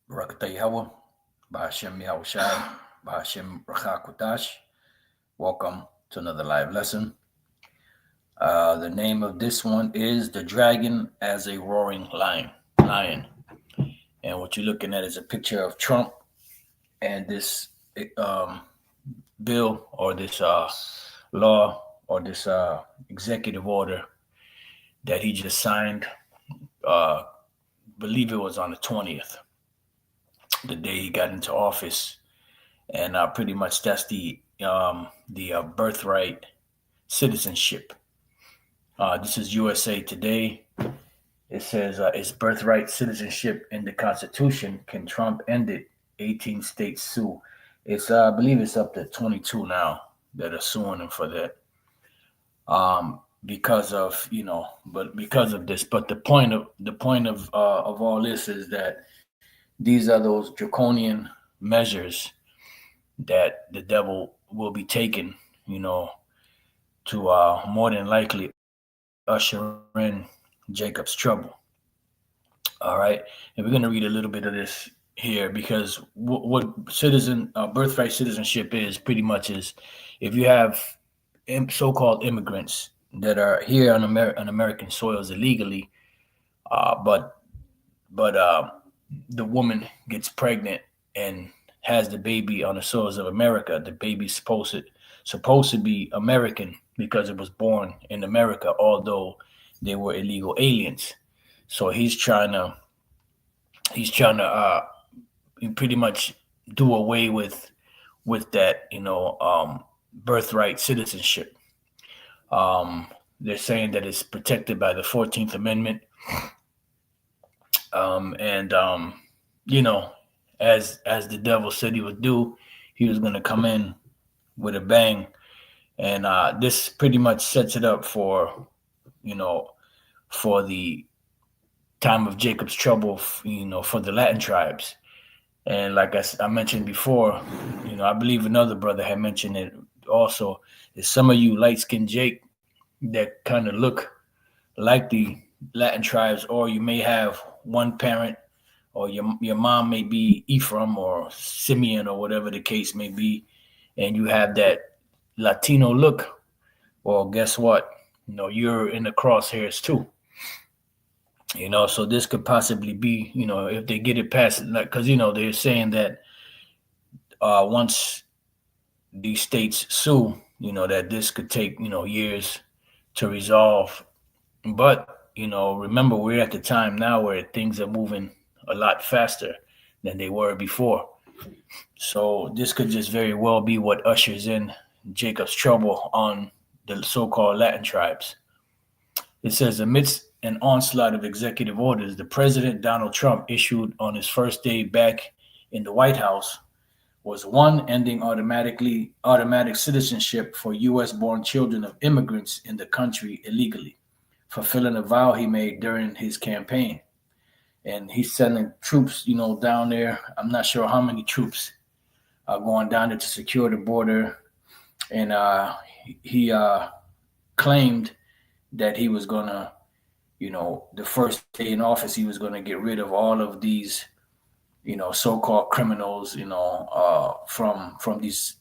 Barakatah Yahweh, Bahashem Yahushai, Bahashem Rachakotash. Welcome to another live lesson. The name of this one is The Dragon as a Roaring Lion. And what you're looking at is a picture of Trump and this um, bill or this law or this executive order that he just signed. Uh, believe it was on the 20th, the day he got into office. And pretty much that's the birthright citizenship. This is USA Today. It says it's birthright citizenship in the Constitution. Can Trump end it? 18 states sue. It's I believe it's up to 22 now that are suing him for that. Because of but because of this. But the point of all this is that these are those draconian measures that the devil will be taking, to more than likely usher in Jacob's trouble. All right, and we're going to read a little bit of this here because what birthright citizenship is pretty much is if you have so-called immigrants that are here on American soils illegally, but the woman gets pregnant and has the baby on the soils of America. The baby's supposed to be American because it was born in America, although they were illegal aliens. So he's trying to pretty much do away with that birthright citizenship. They're saying that it's protected by the 14th Amendment. And as the devil said he would do, he was going to come in with a bang, and this pretty much sets it up for the time of Jacob's trouble, for the Latin tribes. And like I mentioned before, I believe another brother had mentioned it also. Is some of you light-skinned Jake that kind of look like the Latin tribes, or you may have one parent, or your mom may be Ephraim or Simeon or whatever the case may be, and you have that Latino look. Well, guess what? You're in the crosshairs too. So this could possibly be, if they get it past, because they're saying that once these states sue, that this could take years to resolve. But remember, we're at the time now where things are moving a lot faster than they were before. So this could just very well be what ushers in Jacob's trouble on the so-called Latin tribes. It says, amidst an onslaught of executive orders the President Donald Trump issued on his first day back in the White House was one ending automatic citizenship for U.S.-born children of immigrants in the country illegally, fulfilling a vow he made during his campaign. And he's sending troops, down there. I'm not sure how many troops are going down there to secure the border. And he claimed that he was going to, the first day in office, he was going to get rid of all of these, so-called criminals, from these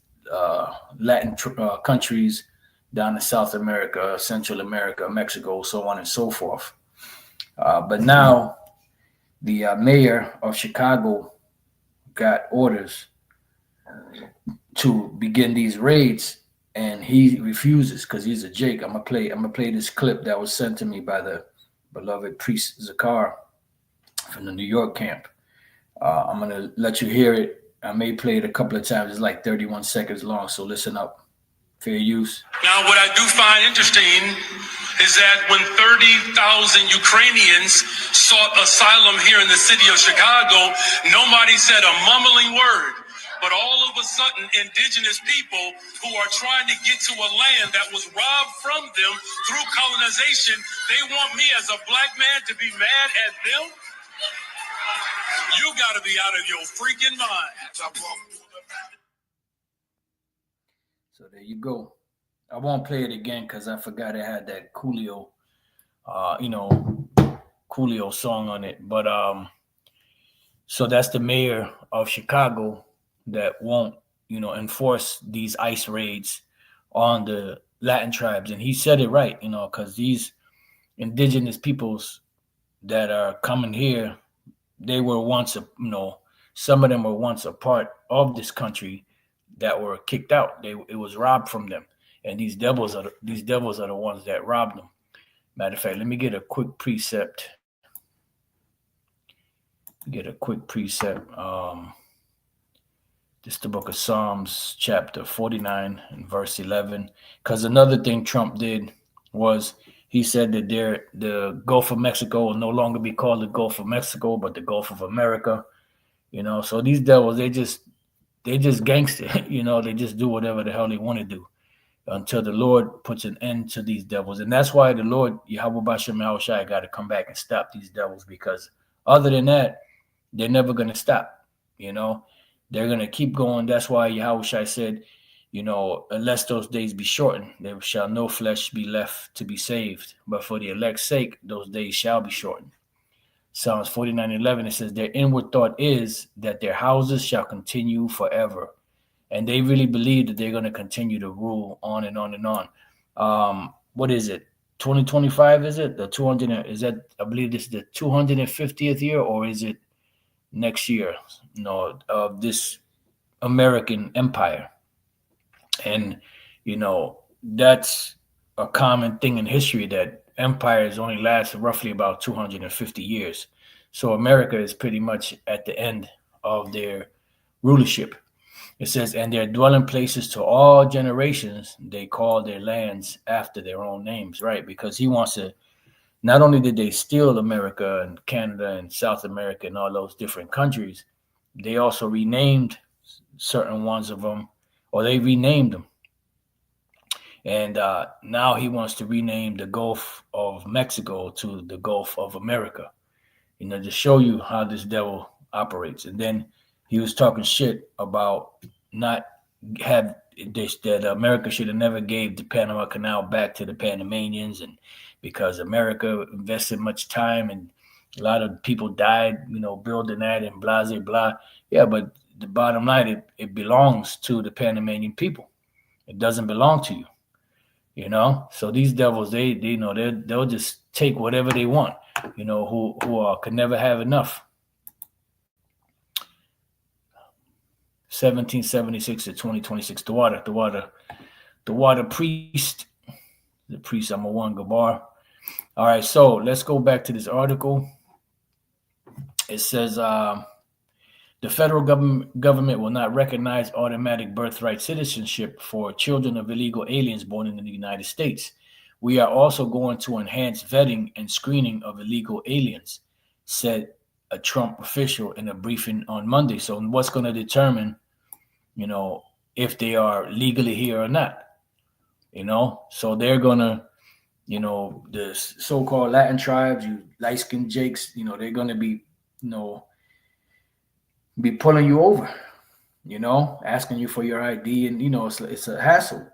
Latin countries down to South America, Central America, Mexico, so on and so forth. But now the mayor of Chicago got orders to begin these raids, and he refuses because he's a Jake. I'm gonna play this clip that was sent to me by the beloved priest Zakar from the New York camp. I'm gonna let you hear it. I may play it a couple of times. It's like 31 seconds long, so listen up. Fair use. Now, what I do find interesting is that when 30,000 Ukrainians sought asylum here in the city of Chicago, nobody said a mumbling word. But all of a sudden, indigenous people who are trying to get to a land that was robbed from them through colonization, they want me as a black man to be mad at them? You got to be out of your freaking mind. So there you go. I won't play it again because I forgot it had that Coolio, Coolio song on it. But So that's the mayor of Chicago that won't, enforce these ICE raids on the Latin tribes. And he said it right, because these indigenous peoples that are coming here, they were once, some of them were once a part of this country that were kicked out. It was robbed from them, and these devils are the ones that robbed them. Matter of fact, let me get a quick precept. This is the book of Psalms, chapter 49 and verse 11. Because another thing Trump did was he said that the Gulf of Mexico will no longer be called the Gulf of Mexico, but the Gulf of America. So these devils, they just gangster. They just do whatever the hell they want to do until the Lord puts an end to these devils. And that's why the Lord, Yahweh Bashem Yahushai, got to come back and stop these devils, because other than that, they're never going to stop. They're going to keep going. That's why Yahushai said, unless those days be shortened, there shall no flesh be left to be saved. But for the elect's sake, those days shall be shortened. Psalms 49:11, it says, their inward thought is that their houses shall continue forever. And they really believe that they're going to continue to rule on and on and on. What is it? 2025, is it? The 200, is that, I believe this is the 250th year, or is it next year, of this American empire? And, that's a common thing in history, that empires only last roughly about 250 years. So America is pretty much at the end of their rulership. It says, and their dwelling places to all generations, they call their lands after their own names, right? Because he wants to, not only did they steal America and Canada and South America and all those different countries, they also renamed certain ones of them, or they renamed them. And now he wants to rename the Gulf of Mexico to the Gulf of America, to show you how this devil operates. And then he was talking shit about not have this, that America should have never gave the Panama Canal back to the Panamanians, and because America invested much time and a lot of people died, building that, and blah, blah, blah. Yeah, but the bottom line, it belongs to the Panamanian people. It doesn't belong to you. So these devils, they'll just take whatever they want. Who can never have enough. 1776 to 2026. The water priest. The priest Amawan Gabar. All right, so let's go back to this article. It says the federal government will not recognize automatic birthright citizenship for children of illegal aliens born in the United States. We are also going to enhance vetting and screening of illegal aliens, said a Trump official in a briefing on Monday. So what's going to determine, if they are legally here or not? So they're going to, the so-called Latin tribes, you light-skinned jakes, they're going to be, be pulling you over, asking you for your ID. And, it's a hassle.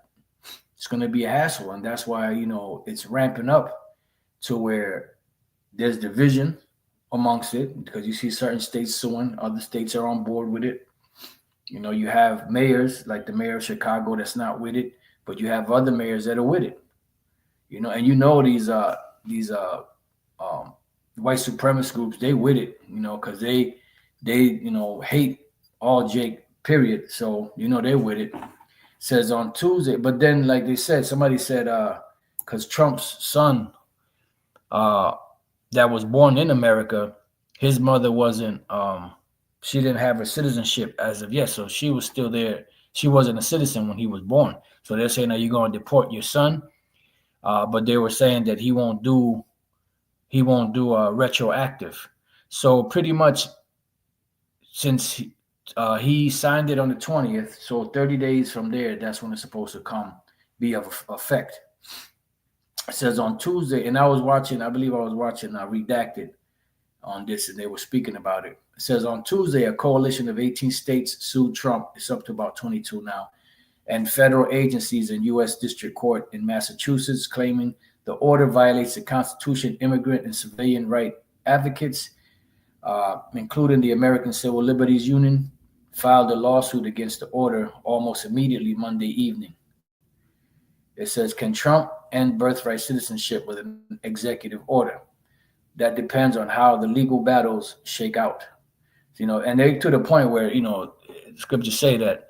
It's going to be a hassle. And that's why, it's ramping up to where there's division amongst it, because you see certain states suing, other states are on board with it. You have mayors like the mayor of Chicago that's not with it, but you have other mayors that are with it. And these white supremacist groups, they with it, because they hate all Jake, period. So, they're with it. Says on Tuesday, but then, like they said, somebody said, because Trump's son, that was born in America, his mother wasn't, she didn't have her citizenship as of yet. So she was still there. She wasn't a citizen when he was born. So they're saying, are you going to deport your son? But they were saying that he won't do retroactive. So pretty much since he signed it on the 20th, so 30 days from there, that's when it's supposed to be of effect. It says on Tuesday, and I believe I was watching Redacted on this, and they were speaking about it. It says on Tuesday, a coalition of 18 states sued Trump. It's up to about 22 now. And federal agencies and U.S. District Court in Massachusetts, claiming the order violates the Constitution. Immigrant and civilian right advocates including the American Civil Liberties Union, filed a lawsuit against the order almost immediately Monday evening. It says, can Trump end birthright citizenship with an executive order? That depends on how the legal battles shake out. And they to the point where, scriptures say that,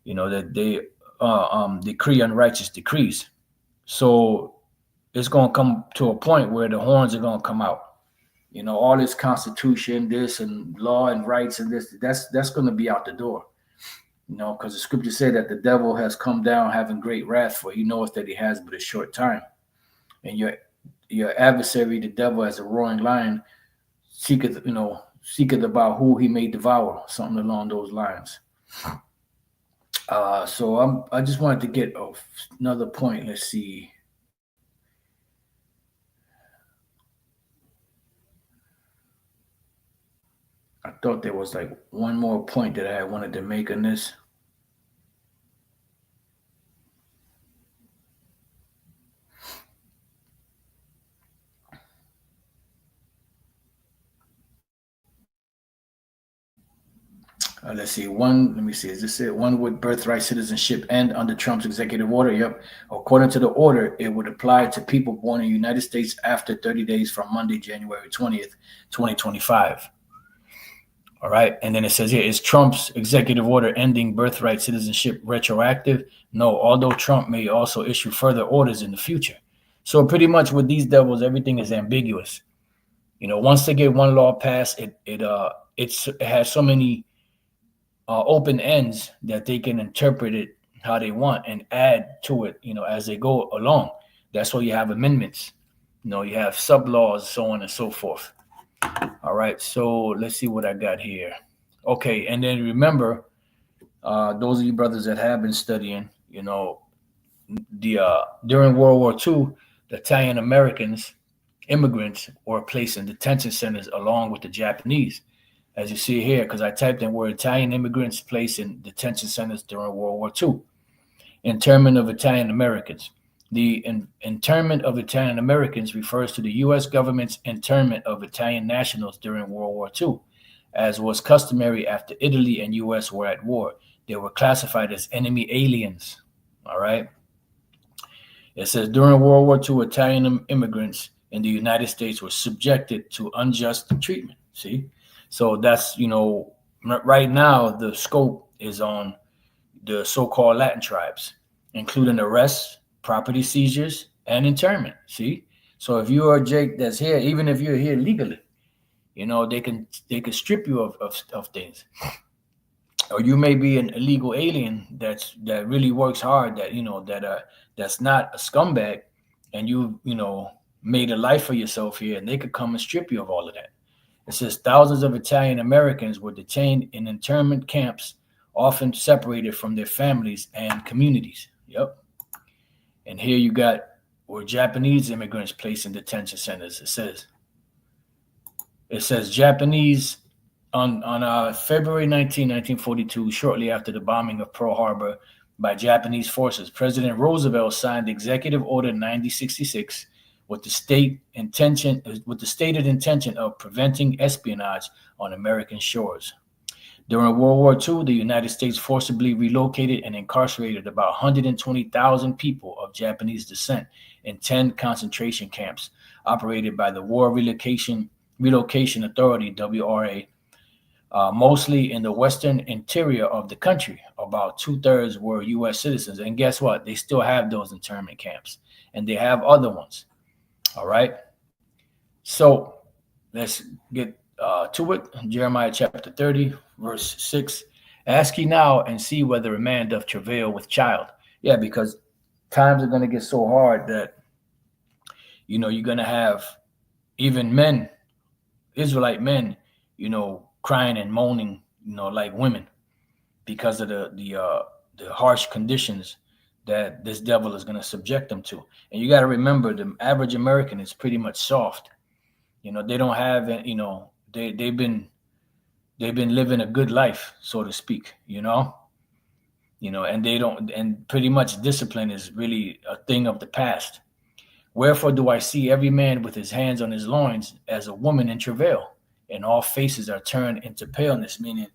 that they decree unrighteous decrees. So it's going to come to a point where the horns are going to come out. All this constitution, this and law and rights and this, that's going to be out the door. Because the scriptures say that the devil has come down having great wrath, for he knoweth that he has but a short time. And your adversary, the devil, as a roaring lion, seeketh about who he may devour, something along those lines. So I just wanted to get another point. Let's see. I thought there was like one more point that I wanted to make on this. Let's see. Let me see. Is this it? One would birthright citizenship end under Trump's executive order? Yep. According to the order, it would apply to people born in the United States after 30 days from Monday, January 20th, 2025. All right. And then it says here, is Trump's executive order ending birthright citizenship retroactive? No, although Trump may also issue further orders in the future. So pretty much with these devils, everything is ambiguous. Once they get one law passed, it has so many open ends that they can interpret it how they want and add to it, as they go along. That's why you have amendments. You have sub laws, so on and so forth. All right, so let's see what I got here. Okay, and then remember, those of you brothers that have been studying, during World War II, the Italian Americans, immigrants, were placed in detention centers along with the Japanese. As you see here, because I typed in were Italian immigrants placed in detention centers during World War II. Internment of Italian Americans. The internment of Italian Americans refers to the U.S. government's internment of Italian nationals during World War II, as was customary after Italy and U.S. were at war. They were classified as enemy aliens. All right. It says during World War II, Italian immigrants in the United States were subjected to unjust treatment. See? So that's, right now the scope is on the so-called Latin tribes, including arrests, property seizures, and internment. See? So if you are Jake that's here, even if you're here legally, they can strip you of things. Or you may be an illegal alien that really works hard, that's not a scumbag, and you made a life for yourself here, and they could come and strip you of all of that. It says thousands of Italian Americans were detained in internment camps, often separated from their families and communities. Yep. And here you got were Japanese immigrants placed in detention centers. It says Japanese on February 19, 1942, shortly after the bombing of Pearl Harbor by Japanese forces, President Roosevelt signed Executive Order 9066 with the stated intention of preventing espionage on American shores. During World War II, the United States forcibly relocated and incarcerated about 120,000 people of Japanese descent in 10 concentration camps operated by the War Relocation Authority, WRA, mostly in the western interior of the country. About 2/3 were U.S. citizens. And guess what? They still have those internment camps, and they have other ones. All right. So let's get to it. Jeremiah chapter 30, verse 6. Ask ye now and see whether a man doth travail with child. Yeah, because times are going to get so hard that, you're going to have even men, Israelite men, crying and moaning, like women because of the harsh conditions that this devil is going to subject them to. And you got to remember, the average American is pretty much soft. They don't have, they've been living a good life, so to speak, and they don't, and pretty much discipline is really a thing of the past. Wherefore do I see every man with his hands on his loins as a woman in travail, and all faces are turned into paleness, meaning,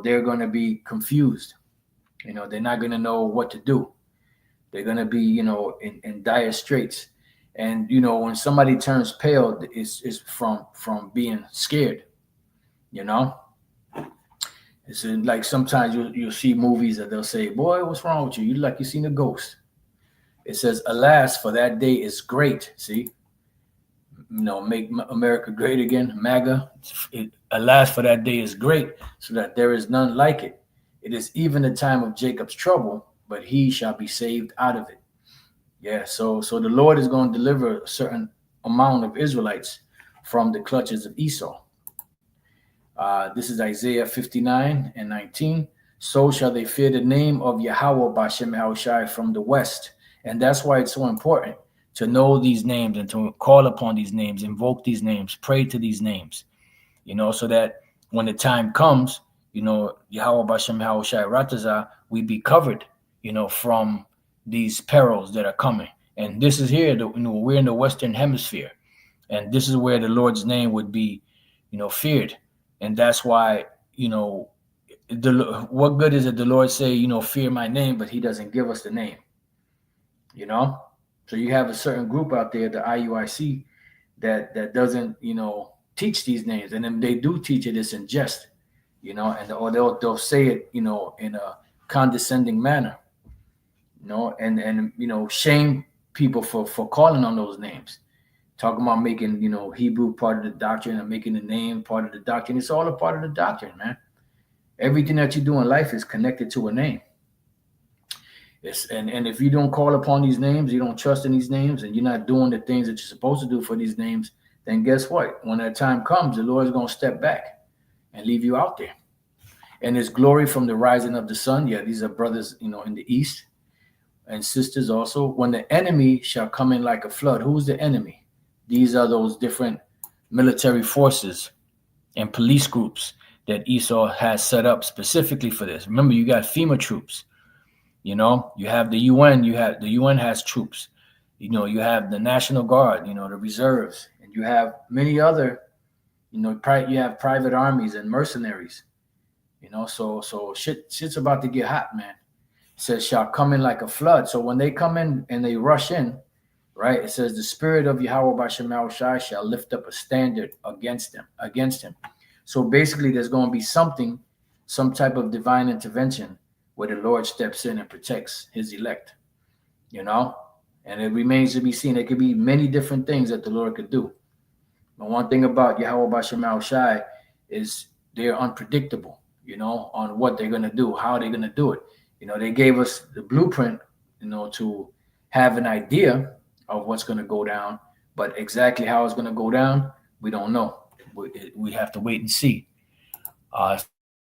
they're going to be confused. They're not going to know what to do. They're going to be, in dire straits. And, when somebody turns pale, it's from being scared, you know? It's like sometimes you'll see movies that they'll say, boy, what's wrong with you? You like you seen a ghost. It says, alas, for that day is great. See, make America great again, MAGA. Alas, for that day is great, so that there is none like it. It is even the time of Jacob's trouble, but he shall be saved out of it. Yeah, so the Lord is going to deliver a certain amount of Israelites from the clutches of Esau. This is Isaiah 59 and 19. So shall they fear the name of Yahweh Bashem Yahushai from the west. And that's why it's so important to know these names and to call upon these names, invoke these names, pray to these names, so that when the time comes, Yahweh Bashem Yahushai Ratazah, we be covered, from these perils that are coming. And this is here, we're in the Western Hemisphere. And this is where the Lord's name would be, feared. And that's why, what good is it the Lord say, fear my name, but he doesn't give us the name, So you have a certain group out there, the IUIC, that doesn't, teach these names. And then they do teach it, it's in jest, or they'll say it, in a condescending manner, and shame people for calling on those names. Talking about making, Hebrew part of the doctrine and making the name part of the doctrine. It's all a part of the doctrine, man. Everything that you do in life is connected to a name. And if you don't call upon these names, you don't trust in these names, and you're not doing the things that you're supposed to do for these names, then guess what? When that time comes, the Lord is going to step back and leave you out there. And His glory from the rising of the sun. Yeah, these are brothers, in the east, and sisters also. When the enemy shall come in like a flood. Who's the enemy? These are those different military forces and police groups that Esau has set up specifically for this. Remember, you got FEMA troops. You have the UN. The UN has troops. You have the National Guard. The reserves, and you have many other. You have private armies and mercenaries. So shit's about to get hot, man. It says shall come in like a flood. So when they come in and they rush in, right? It says the spirit of Yahweh Bashem Yahushai shall lift up a standard against him. So basically there's going to be some type of divine intervention where the Lord steps in and protects his elect, and it remains to be seen. There could be many different things that the Lord could do. But one thing about Yahweh Bashem Yahushai is they're unpredictable, on what they're going to do, how they're going to do it. They gave us the blueprint, to have an idea of what's going to go down, but exactly how it's going to go down, we don't know. We have to wait and see.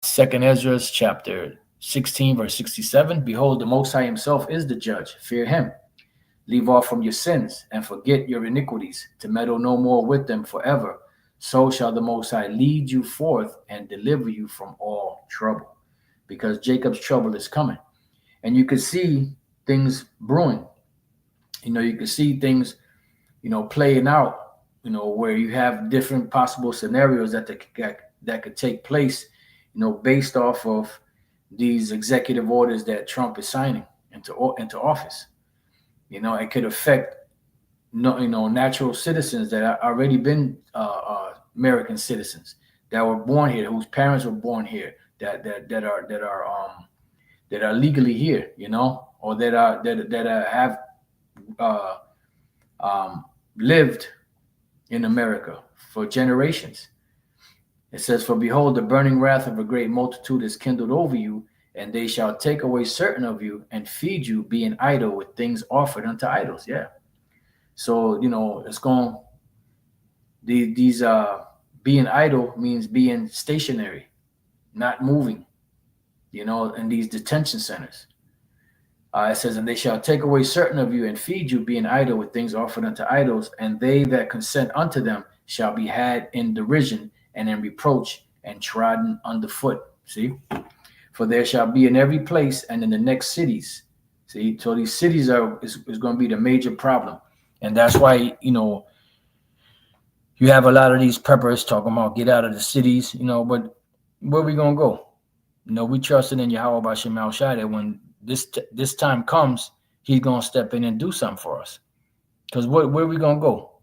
Second Ezra chapter 16 verse 67. Behold, the Most High himself is the judge. Fear him. Leave off from your sins and forget your iniquities, to meddle no more with them forever. So shall the Most High lead you forth and deliver you from all trouble, because Jacob's trouble is coming. And you can see things brewing. You can see things, playing out, where you have different possible scenarios that could take place, based off of these executive orders that Trump is signing into office. It could affect, natural citizens that have already been American citizens that were born here, whose parents were born here, that are legally here, or that have lived in America for generations. It says, for behold, the burning wrath of a great multitude is kindled over you, and they shall take away certain of you and feed you, being idle with things offered unto idols. Yeah. So, it's going, these being idle means being stationary, not moving, in these detention centers. It says, and they shall take away certain of you and feed you, being idle with things offered unto idols, and they that consent unto them shall be had in derision and in reproach and trodden underfoot. See? For there shall be in every place and in the next cities. See? So these cities is going to be the major problem. And that's why, You have a lot of these preppers talking about get out of the cities, but where we gonna go? We trusted in Yahweh Bashem Al Shai that when this time comes, he's gonna step in and do something for us. Because where we gonna go?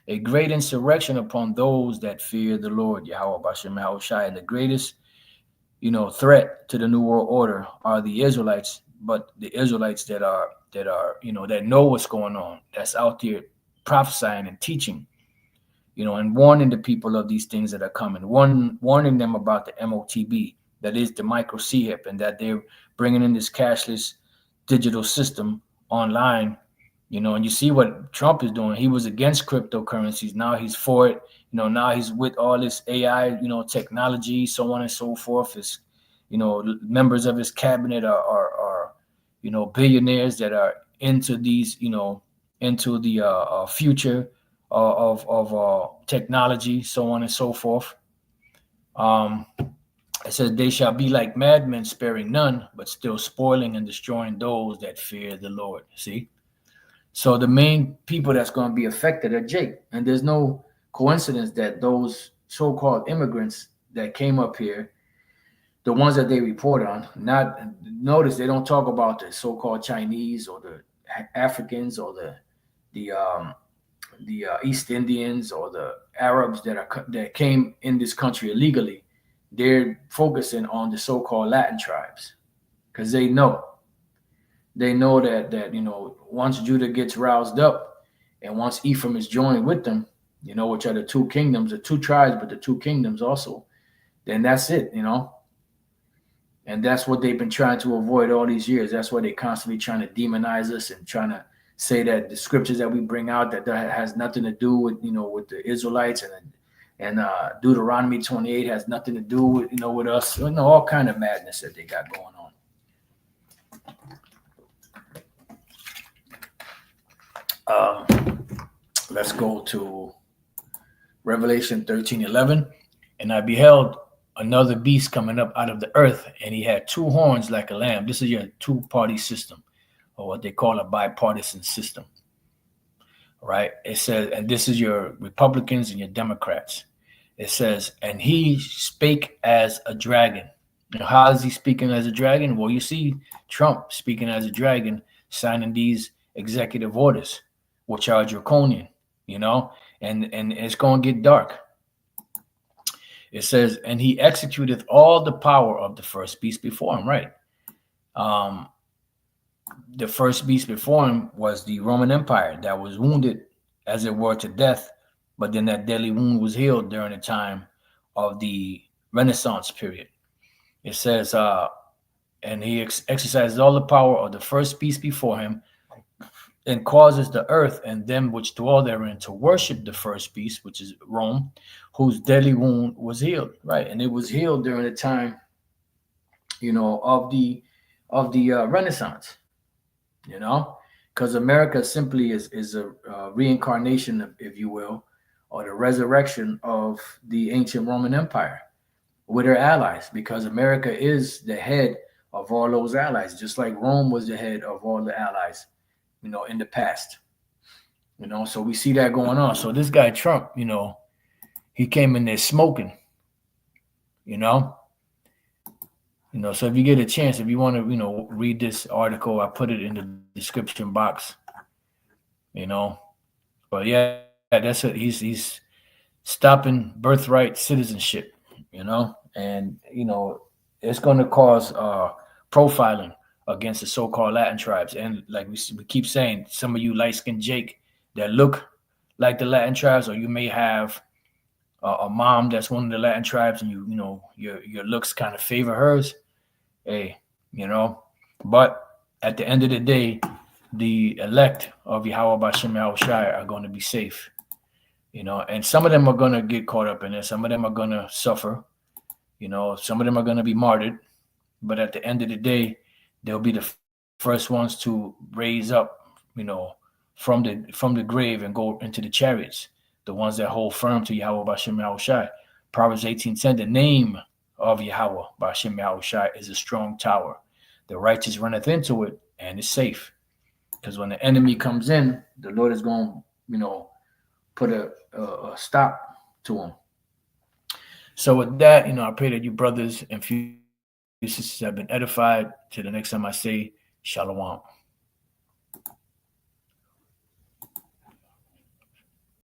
A great insurrection upon those that fear the Lord, Yahweh Bashem Al Shai. And the greatest, threat to the New World Order are the Israelites, but the Israelites that know what's going on, that's out there prophesying and teaching, and warning the people of these things that are coming, warning them about the MOTB, that is the micro CHIP, and that they're bringing in this cashless digital system online. And you see what Trump is doing. He was against cryptocurrencies. Now he's for it. Now he's with all this AI, technology, so on and so forth. His, members of his cabinet are billionaires that are into these, into the future of technology, so on and so forth. It says they shall be like madmen, sparing none, but still spoiling and destroying those that fear the Lord. See? So the main people that's going to be affected are Jake. And there's no coincidence that those so-called immigrants that came up here, the ones that they report on, notice they don't talk about the so-called Chinese or the Africans or the East Indians or the Arabs that came in this country illegally. They're focusing on the so-called Latin tribes because they know that once Judah gets roused up and once Ephraim is joined with them, which are the two kingdoms, the two tribes, but the two kingdoms also, then that's it, and that's what they've been trying to avoid all these years. That's why they're constantly trying to demonize us and trying to say that the scriptures that we bring out that has nothing to do with with the Israelites and Deuteronomy 28 has nothing to do with with us. All kind of madness that they got going on. Let's go to Revelation 13:11. And I beheld another beast coming up out of the earth, and he had two horns like a lamb. This is your two-party system, or what they call a bipartisan system, right? It says, and this is your Republicans and your Democrats. It says, and he spake as a dragon. How is he speaking as a dragon? Well, you see Trump speaking as a dragon, signing these executive orders, which are draconian, and it's going to get dark. It says, and he executeth all the power of the first beast before him, right? The first beast before him was the Roman Empire that was wounded, as it were, to death, but then that deadly wound was healed during the time of the Renaissance period. It says, and he exercises all the power of the first beast before him, and causes the earth and them which dwell therein to worship the first beast, which is Rome, whose deadly wound was healed, right? And it was healed during the time, of the Renaissance, because America simply is a reincarnation, if you will, or the resurrection of the ancient Roman Empire with her allies, because America is the head of all those allies, just like Rome was the head of all the allies, in the past. So we see that going on. So this guy Trump, he came in there smoking, so if you get a chance, if you want to, read this article, I put it in the description box, but yeah, that's it. He's stopping birthright citizenship, and, it's going to cause profiling against the so-called Latin tribes. And like we keep saying, some of you light-skinned Jake that look like the Latin tribes, or you may have a mom that's one of the Latin tribes, and your looks kind of favor hers. Hey, but at the end of the day, the elect of Yahweh Bashem Yahushai are going to be safe, and some of them are going to get caught up in it. Some of them are going to suffer, some of them are going to be martyred, but at the end of the day, they'll be the first ones to raise up, from the grave and go into the chariots, the ones that hold firm to Yahweh Bashem Yahushai. Proverbs 18:10, the name of Yahweh Bashem Yahushai is a strong tower. The righteous runneth into it and is safe. Because when the enemy comes in, the Lord is going to, put a stop to them. So with that, I pray that you brothers and few sisters have been edified. Till the next time I say, Shalom.